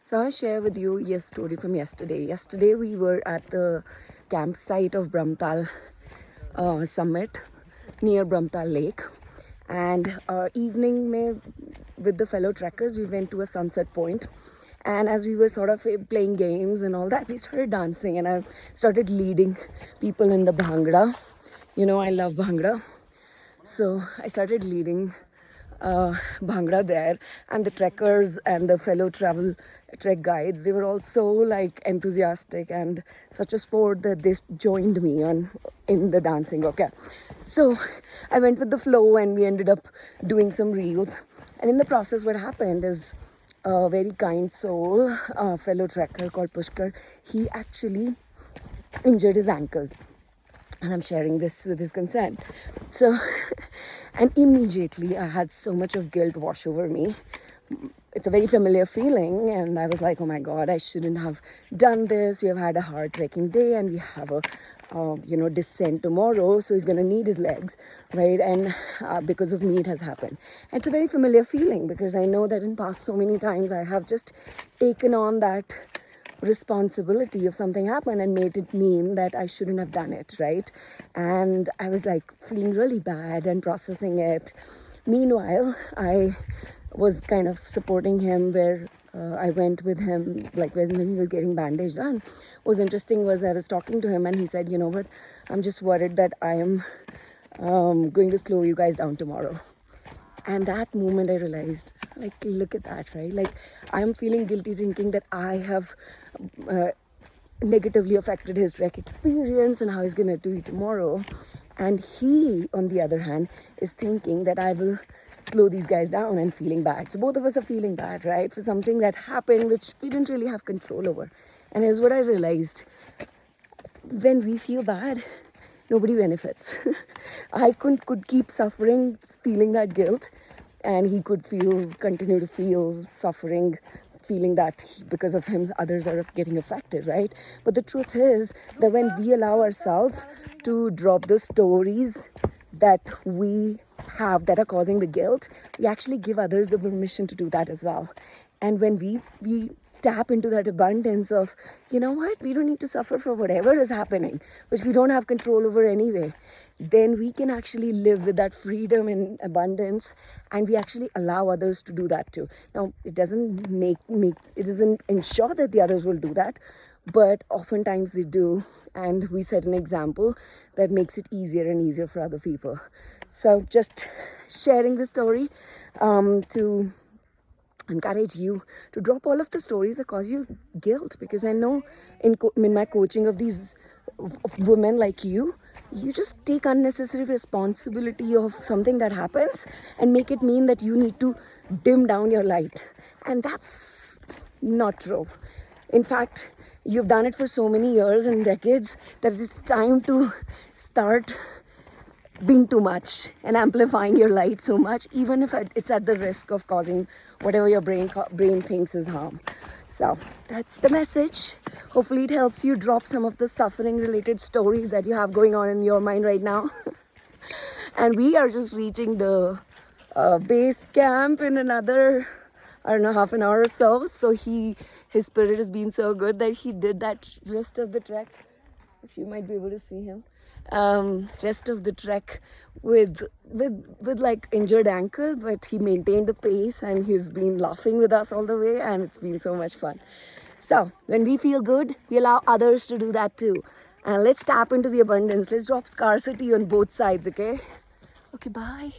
So I want to share with you a story from yesterday. Yesterday we were at the campsite of Bhramatal summit near Bhramatal Lake, and evening with the fellow trekkers we went to a sunset point. And as we were sort of playing games and all that, we started dancing, and I started leading people in the Bhangra. You know, I love Bhangra. So I started leading Bhangra there, and the trekkers and the fellow trek guides, they were all so like enthusiastic and such a sport that they joined me in the dancing. Okay, so I went with the flow and we ended up doing some reels, and in the process what happened is a very kind soul, fellow trekker called Pushkar, he actually injured his ankle, and I'm sharing this with his consent. So, and immediately I had so much of guilt wash over me. It's a very familiar feeling, and I was like, oh my God, I shouldn't have done this. We have had a hard trekking day, and we have a descent tomorrow, so he's going to need his legs, right? And because of me it has happened. And it's a very familiar feeling, because I know that in past so many times I have just taken on that responsibility of something happened and made it mean that I shouldn't have done it, right? And I was like feeling really bad and processing it. Meanwhile, I was kind of supporting him where I went with him, like when he was getting bandaged on. What was interesting was I was talking to him and he said, you know what, I'm just worried that I am going to slow you guys down tomorrow. And that moment I realized, like, look at that, right? Like, I'm feeling guilty thinking that I have negatively affected his trek experience and how he's going to do it tomorrow. And he, on the other hand, is thinking that I will slow these guys down and feeling bad. So both of us are feeling bad, right? For something that happened, which we didn't really have control over. And here's what I realized. When we feel bad, nobody benefits. I could keep suffering, feeling that guilt, and he could continue to feel suffering, feeling that because of him others are getting affected, right? But the truth is that when we allow ourselves to drop the stories that we have that are causing the guilt, we actually give others the permission to do that as well. And when we tap into that abundance of, you know what, we don't need to suffer for whatever is happening, which we don't have control over anyway, then we can actually live with that freedom and abundance, and we actually allow others to do that too. Now, it doesn't ensure that the others will do that, but oftentimes they do, and we set an example that makes it easier and easier for other people. So just sharing this story to encourage you to drop all of the stories that cause you guilt, because I know in my coaching of these women like you just take unnecessary responsibility of something that happens and make it mean that you need to dim down your light, and that's not true. In fact, you've done it for so many years and decades that it's time to start being too much and amplifying your light so much, even if it's at the risk of causing whatever your brain thinks is harm. So that's the message. Hopefully it helps you drop some of the suffering related stories that you have going on in your mind right now. And we are just reaching the base camp in another, I don't know, half an hour or so. So his spirit has been so good that he did that rest of the trek. Actually, you might be able to see him. Rest of the trek with like injured ankle, but he maintained the pace and he's been laughing with us all the way, and it's been so much fun. So when we feel good, we allow others to do that too, and let's tap into the abundance. Let's drop scarcity on both sides. Okay, bye.